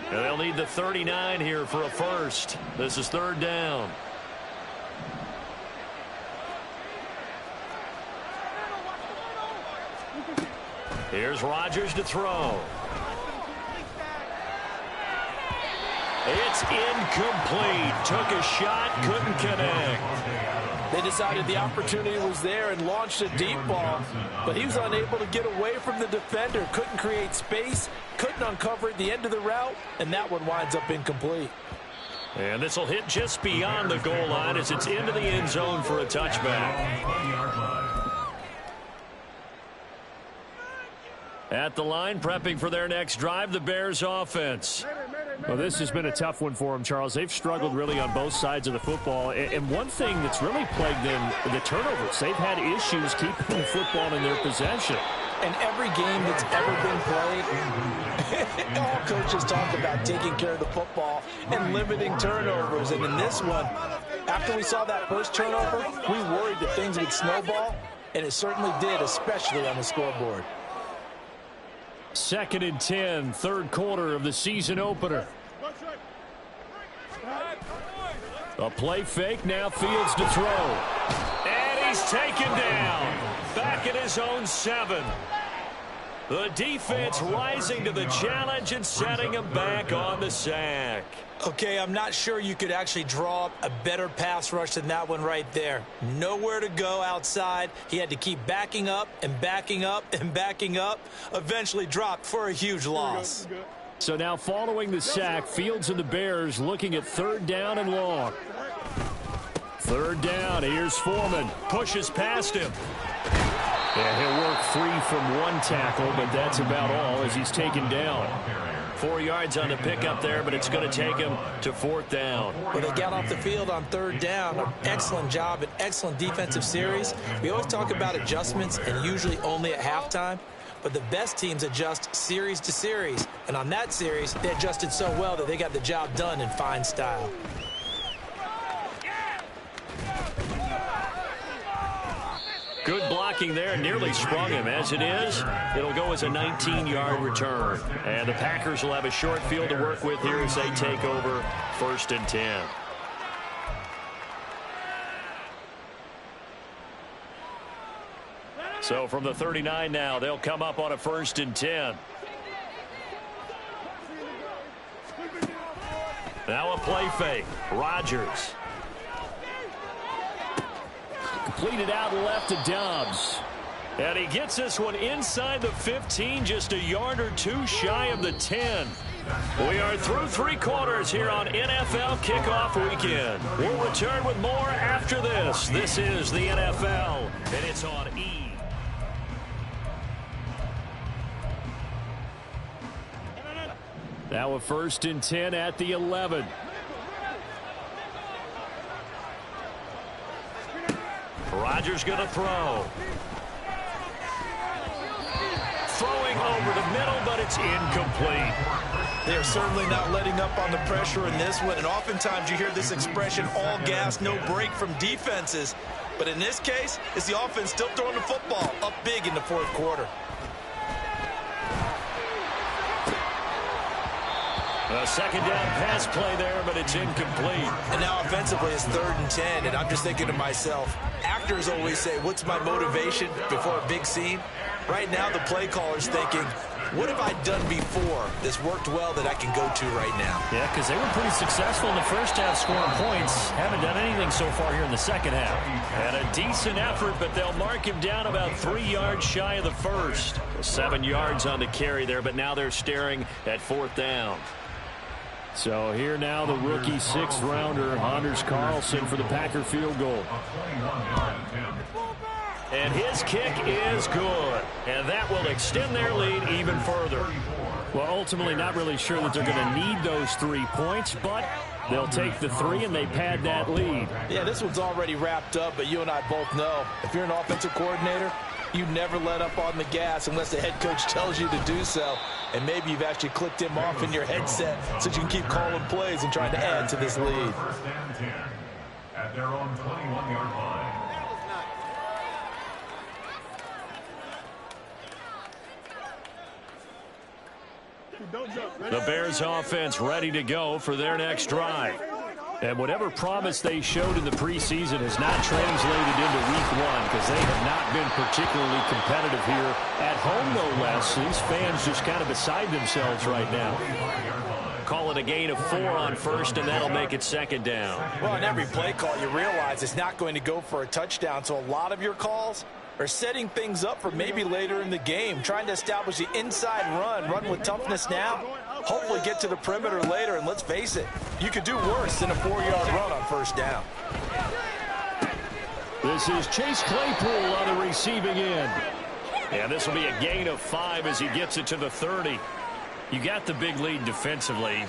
And they'll need the 39 here for a first. This is third down. Here's Rodgers to throw. It's incomplete. Took a shot, couldn't connect. They decided the opportunity was there and launched a deep ball, but he was unable to get away from the defender, couldn't create space, couldn't uncover at the end of the route, and that one winds up incomplete. And this will hit just beyond the goal line as it's into the end zone for a touchback. At the line, prepping for their next drive, the Bears offense. Well, this has been a tough one for them, Charles. They've struggled really on both sides of the football. And one thing that's really plagued them, the turnovers. They've had issues keeping the football in their possession. And every game that's ever been played, all coaches talk about taking care of the football and limiting turnovers. And in this one, after we saw that first turnover, we worried that things would snowball, and it certainly did, especially on the scoreboard. 2nd and 10, third quarter of the season opener. A play fake, now Fields to throw. And he's taken down. Back at his own 7. The defense rising to the challenge and setting him back on the sack. Okay, I'm not sure you could actually draw up a better pass rush than that one right there. Nowhere to go outside. He had to keep backing up and backing up and backing up. Eventually dropped for a huge loss. So now following the sack, Fields and the Bears looking at third down and long. Third down, here's Foreman. Pushes past him. Yeah, he'll work free from one tackle, but that's about all as he's taken down. 4 yards on the pickup there, but it's going to take him to fourth down. Well, they got off the field on third down. An excellent job, an excellent defensive series. We always talk about adjustments and usually only at halftime, but the best teams adjust series to series. And on that series, they adjusted so well that they got the job done in fine style. Good blocking there, nearly sprung him. As it is, it'll go as a 19-yard return. And the Packers will have a short field to work with here as they take over 1st and 10. So from the 39 now, they'll come up on a 1st and 10. Now a play fake. Rodgers. Completed out left to Dobbs. And he gets this one inside the 15, just a yard or two shy of the 10. We are through 3 quarters here on NFL Kickoff Weekend. We'll return with more after this. This is the NFL, and it's on E! Now a 1st and 10 at the 11. Rodgers going to throw. Throwing over the middle, but it's incomplete. They're certainly not letting up on the pressure in this one, and oftentimes you hear this expression, all gas, no break from defenses. But in this case, it's the offense still throwing the football up big in the 4th quarter. A 2nd down pass play there, but it's incomplete. And now offensively it's 3rd and 10, and I'm just thinking to myself, actors always say, what's my motivation before a big scene? Right now the play caller's thinking, what have I done before that's worked well that I can go to right now? Yeah, because they were pretty successful in the first half scoring points. Haven't done anything so far here in the second half. And a decent effort, but they'll mark him down about 3 yards shy of the first. 7 yards on the carry there, but now they're staring at 4th down. So here now the rookie 6th rounder, Anders Carlson, for the Packer field goal. And his kick is good. And that will extend their lead even further. Well, ultimately not really sure that they're going to need those 3 points, but they'll take the 3 and they pad that lead. Yeah, this one's already wrapped up, but you and I both know if you're an offensive coordinator, you never let up on the gas unless the head coach tells you to do so. And maybe you've actually clicked him off in your headset so you can keep calling plays and trying to add to this lead. 1st and 10 at their own 21-yard line. The Bears offense ready to go for their next drive. And whatever promise they showed in the preseason has not translated into week 1 because they have not been particularly competitive here at home, no less. These fans just kind of beside themselves right now. Call it a gain of 4 on 1st, and that'll make it 2nd down. Well, in every play call, you realize it's not going to go for a touchdown, so a lot of your calls are setting things up for maybe later in the game, trying to establish the inside run with toughness now, hopefully get to the perimeter later, and let's face it, you could do worse than a 4-yard run on 1st down. This is Chase Claypool on the receiving end. And this will be a gain of 5 as he gets it to the 30. You got the big lead defensively,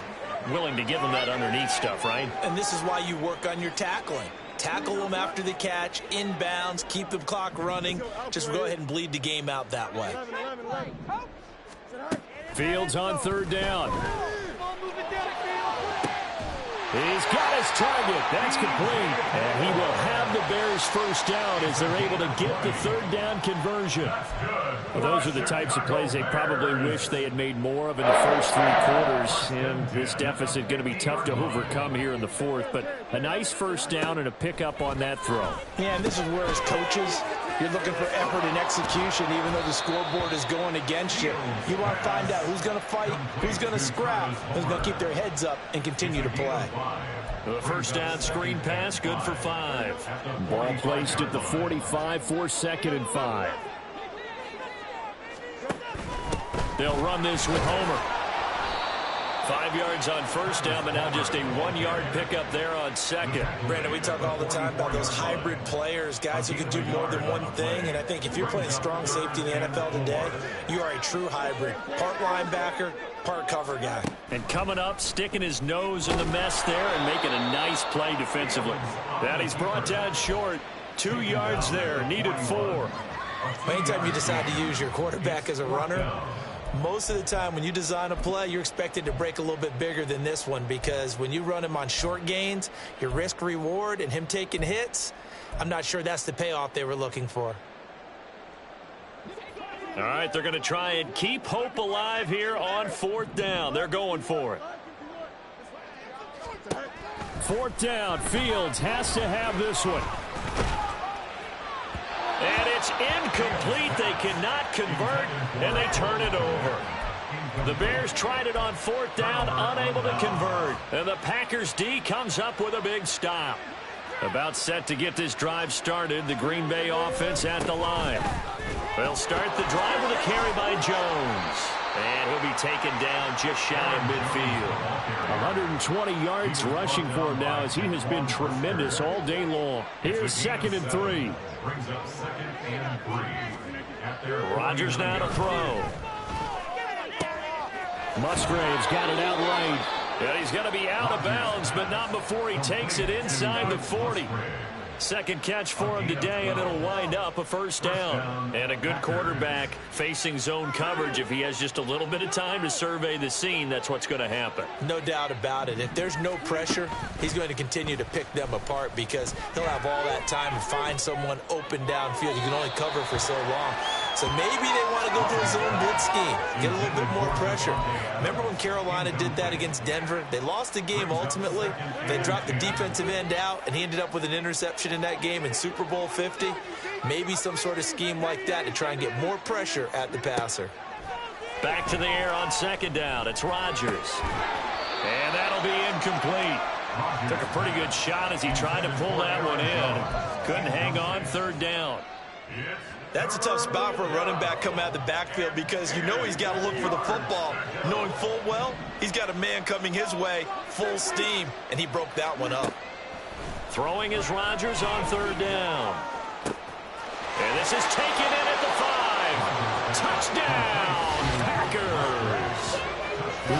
willing to give them that underneath stuff, right? And this is why you work on your tackling. Tackle them after the catch, inbounds, keep the clock running. Just go ahead and bleed the game out that way. Fields on 3rd down. He's got his target. That's complete. And he will have the Bears 1st down as they're able to get the 3rd down conversion. Well, those are the types of plays they probably wish they had made more of in the first 3 quarters. And this deficit going to be tough to overcome here in the 4th. But a nice 1st down and a pickup on that throw. Yeah, and this is where as coaches, you're looking for effort and execution even though the scoreboard is going against you. You want to find out who's going to fight, who's going to scrap, who's going to keep their heads up and continue to play. The 1st down screen pass, good for 5. Ball placed at the 45 for 2nd and 5. They'll run this with Homer. 5 yards on 1st down, but now just a 1-yard pickup there on 2nd. Brandon, we talk all the time about those hybrid players, guys who can do more than one thing. And I think if you're playing strong safety in the NFL today, you are a true hybrid. Part linebacker, part cover guy. And coming up, sticking his nose in the mess there and making a nice play defensively. That he's brought down short. 2 yards there, needed 4. Anytime you decide to use your quarterback as a runner, most of the time when you design a play, you're expected to break a little bit bigger than this one because when you run him on short gains, your risk reward and him taking hits, I'm not sure that's the payoff they were looking for. All right, they're going to try and keep hope alive here on 4th down. They're going for it. 4th down, Fields has to have this one. And it's incomplete. They cannot convert, and they turn it over. The Bears tried it on 4th down, unable to convert. And the Packers D comes up with a big stop. About set to get this drive started, the Green Bay offense at the line. They'll start the drive with a carry by Jones. And he'll be taken down just shy of midfield. 120 yards rushing for him now as he has been tremendous all day long. Here's 2nd and 3. Brings up 2nd and 3. Rodgers now to throw. Musgrave's got it out right. And he's going to be out of bounds, but not before he takes it inside the 40. Second catch for him today, and it'll wind up a 1st down. And a good quarterback facing zone coverage. If he has just a little bit of time to survey the scene, that's what's going to happen. No doubt about it. If there's no pressure, he's going to continue to pick them apart because he'll have all that time to find someone open downfield. You can only cover for so long. So maybe they want to go to a zone blitz scheme, get a little bit more pressure. Remember when Carolina did that against Denver? They lost the game ultimately. They dropped the defensive end out, and he ended up with an interception in that game in Super Bowl 50. Maybe some sort of scheme like that to try and get more pressure at the passer. Back to the air on 2nd down. It's Rodgers. And that'll be incomplete. Took a pretty good shot as he tried to pull that one in. Couldn't hang on 3rd down. That's a tough spot for a running back coming out of the backfield because you know he's got to look for the football, knowing full well he's got a man coming his way full steam, and he broke that one up. Throwing is Rodgers on 3rd down. And this is taken in at the 5. Touchdown, Packers.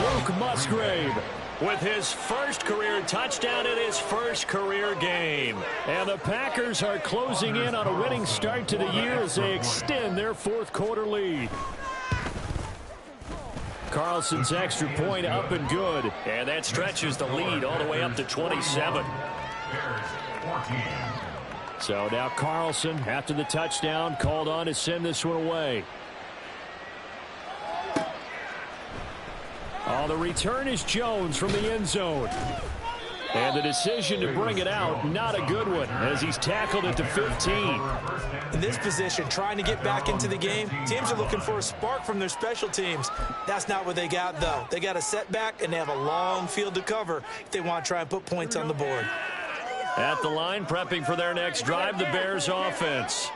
Luke Musgrave with his first career touchdown in his first career game. And the Packers are closing in on a winning start to the year as they extend their 4th quarter lead. Carlson's extra point up and good. And that stretches the lead all the way up to 27. So now Carlson, after the touchdown, called on to send this one away. Oh, the return is Jones from the end zone. And the decision to bring it out, not a good one, as he's tackled at the 15. In this position, trying to get back into the game, teams are looking for a spark from their special teams. That's not what they got, though. They got a setback, and they have a long field to cover if they want to try and put points on the board. At the line, prepping for their next drive, the Bears offense.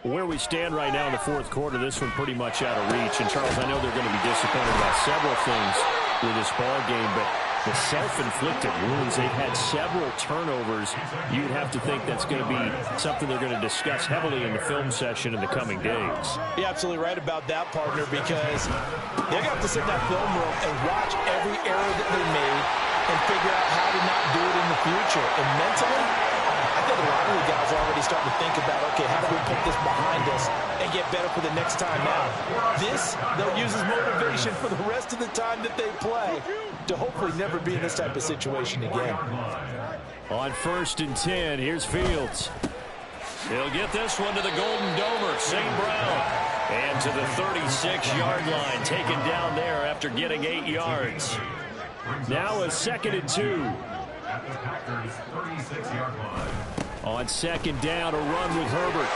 Where we stand right now in the 4th quarter, this one pretty much out of reach. And, Charles, I know they're going to be disappointed about several things with this ball game, but the self-inflicted wounds, they've had several turnovers. You'd have to think that's going to be something they're going to discuss heavily in the film session in the coming days. You're absolutely right about that, partner, because they're going to have to sit in that film room and watch every error that they made and figure out how to not do it in the future. And mentally, I think a lot of the guys are already starting to think about, okay, how do we put this behind us and get better for the next time out? This, they'll use as motivation for the rest of the time that they play to hopefully never be in this type of situation again. On 1st and 10, here's Fields. He'll get this one to the Golden Domer, St. Brown. And to the 36-yard line, taken down there after getting 8 yards. Now a 2nd and 2. At the Packers' 36-yard line. On 2nd down, a run with Herbert.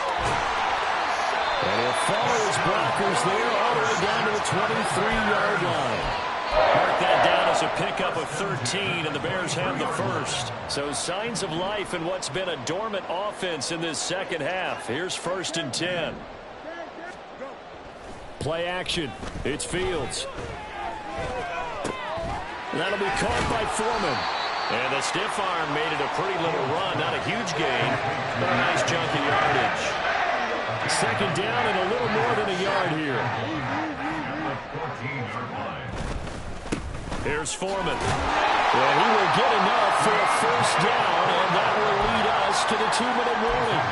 And he'll follow his blockers there all the way down to the 23-yard line. Mark that down as a pickup of 13, and the Bears have the 1st. So signs of life in what's been a dormant offense in this second half. Here's 1st and 10. Play action. It's Fields. That'll be caught by Foreman. And the stiff arm made it a pretty little run. Not a huge gain, but a nice chunk of yardage. 2nd down and a little more than a yard here. Here's Foreman. And he will get enough for a 1st down, and that will lead us to the 2-minute warning.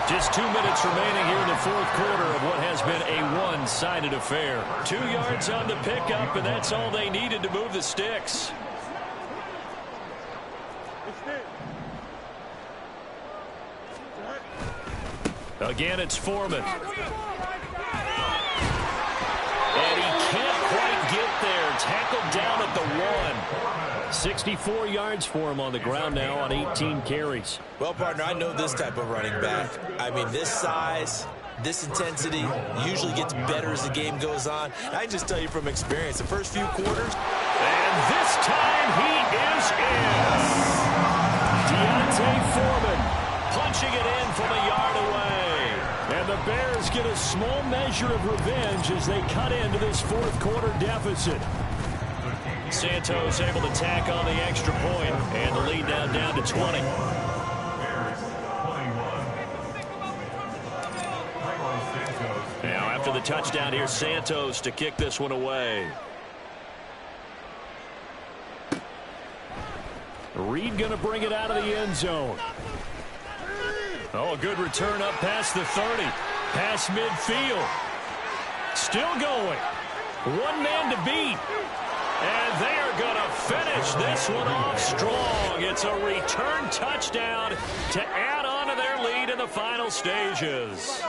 Just 2 minutes remaining here in the 4th quarter of what has been a one-sided affair. 2 yards on the pickup, and that's all they needed to move the sticks. Again, it's Foreman. And he can't quite get there. Tackled down at the 1. 64 yards for him on the ground now on 18 carries. Well, partner, I know this type of running back. I mean, this size, this intensity usually gets better as the game goes on. And I can just tell you from experience, the first few quarters. And this time he is in. D'Onta Foreman punching it in from a yard away. And the Bears get a small measure of revenge as they cut into this fourth quarter deficit. Santos able to tack on the extra point, and the lead now down to 20. Now after the touchdown, here's Santos to kick this one away. Reed going to bring it out of the end zone. Oh, a good return up past the 30. Past midfield. Still going. One man to beat. And they are going to finish this one off strong. It's a return touchdown to add on to their lead in the final stages.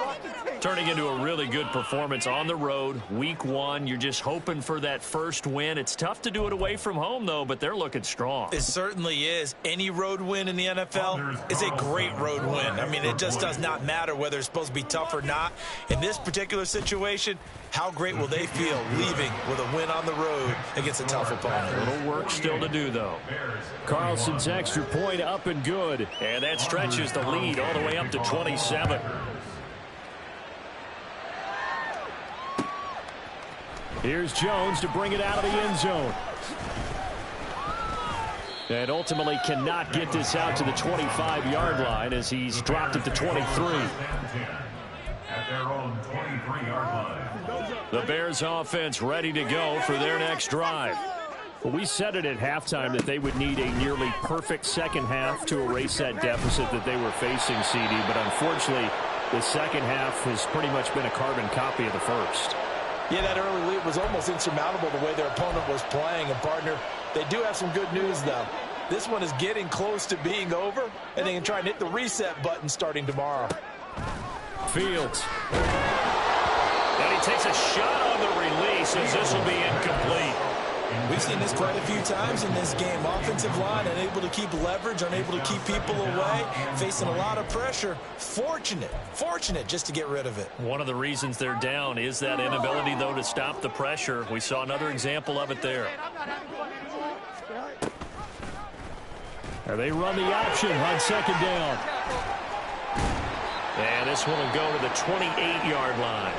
Turning into a really good performance on the road. Week 1, you're just hoping for that first win. It's tough to do it away from home, though, but they're looking strong. It certainly is. Any road win in the NFL is a great road win. I mean, it just does not matter whether it's supposed to be tough or not. In this particular situation, how great will they feel leaving with a win on the road against a tough opponent? A little work still to do, though. Carlson's extra point up and good. And that stretches the lead all the way up to 27. Here's Jones to bring it out of the end zone. And ultimately cannot get this out to the 25-yard line as he's dropped it to 23. At their own 23-yard line. The Bears offense ready to go for their next drive. Well, we said it at halftime that they would need a nearly perfect second half to erase that deficit that they were facing, CD. But unfortunately, the second half has pretty much been a carbon copy of the first. Yeah, that early lead was almost insurmountable the way their opponent was playing. And, partner, they do have some good news, though. This one is getting close to being over, and they can try and hit the reset button starting tomorrow. Fields. And he takes a shot on the release as this will be incomplete. We've seen this quite a few times in this game. Offensive line unable to keep leverage, unable to keep people away, facing a lot of pressure. Fortunate just to get rid of it. One of the reasons they're down is that inability, though, to stop the pressure. We saw another example of it there. And they run the option on second down. And this one will go to the 28-yard line.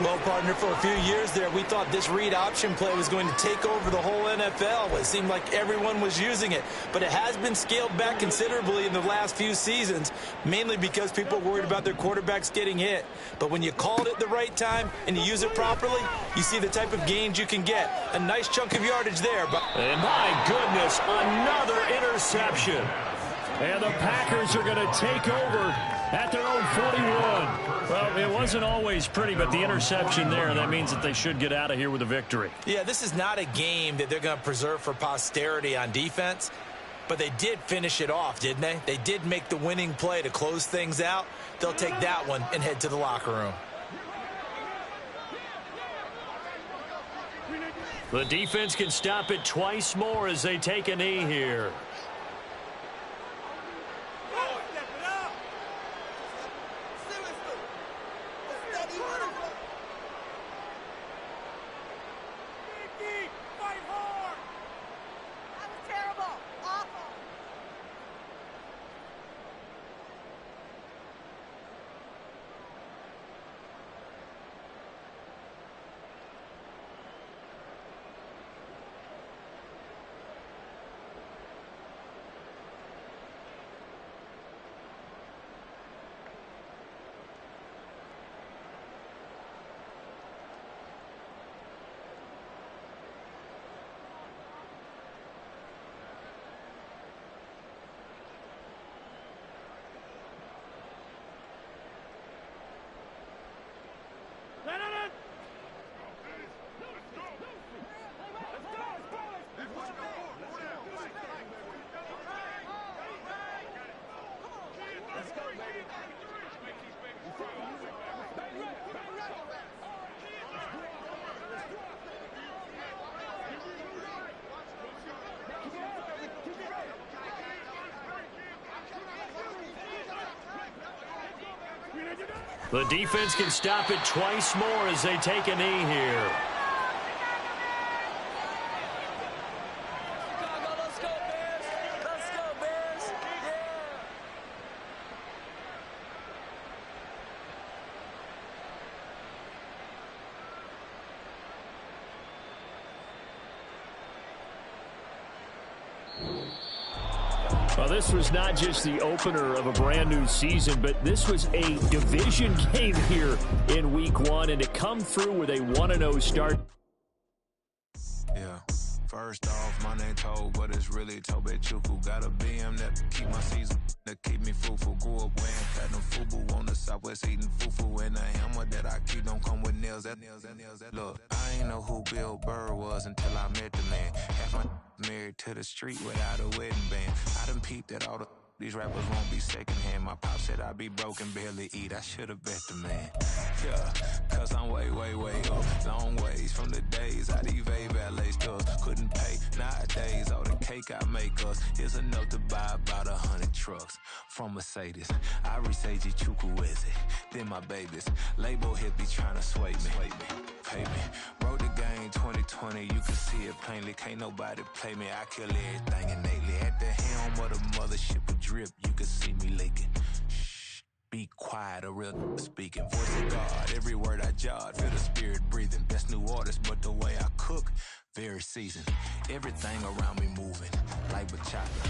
Well, partner, for a few years there, we thought this read option play was going to take over the whole NFL. It seemed like everyone was using it. But it has been scaled back considerably in the last few seasons, mainly because people are worried about their quarterbacks getting hit. But when you call it at the right time and you use it properly, you see the type of gains you can get. A nice chunk of yardage there. And my goodness, another interception. And the Packers are going to take over at their own 41. Well, it wasn't always pretty, but the interception there, that means that they should get out of here with a victory. Yeah, this is not a game that they're going to preserve for posterity on defense, but they did finish it off, didn't they? They did make the winning play to close things out. They'll take that one and head to the locker room. The defense can stop it twice more as they take a knee here. The defense can stop it twice more as they take a knee here. Well, this was not just the opener of a brand new season, but this was a division game here in week 1, and to come through with a 1-0 start. Yeah. First off, my name Toad, but it's really Tobe Chuku. Got a BM that keep my season, that keep me fufu. Grew up wearing platinum fubu on the Southwest eating fufu. And a hammer that I keep don't come with nails. Look, I ain't know who Bill Burr was until I met the man. Half my married to the street without a wedding band. I done peeped at all these rappers won't be secondhand. My pop said I'd be broken, barely eat. I should've bet the man. Yeah, cause I'm way, way, way up. Long ways from the days I evade valet stores. Couldn't pay nowadays. All the cake I make us is enough to buy about 100 trucks from Mercedes. I resage Chukwueze, then my babies. Label hit be trying to sway me. Pay me. Wrote the game 2020, you can see it plainly. Can't nobody play me. I kill everything innately. At the helm of the mothership with drip, you can see me leaking. Shh, be quiet, a real speaking. Voice of God, every word I jot, feel the spirit breathing. Best new artist, but the way I cook, very seasoned. Everything around me moving, like bachata.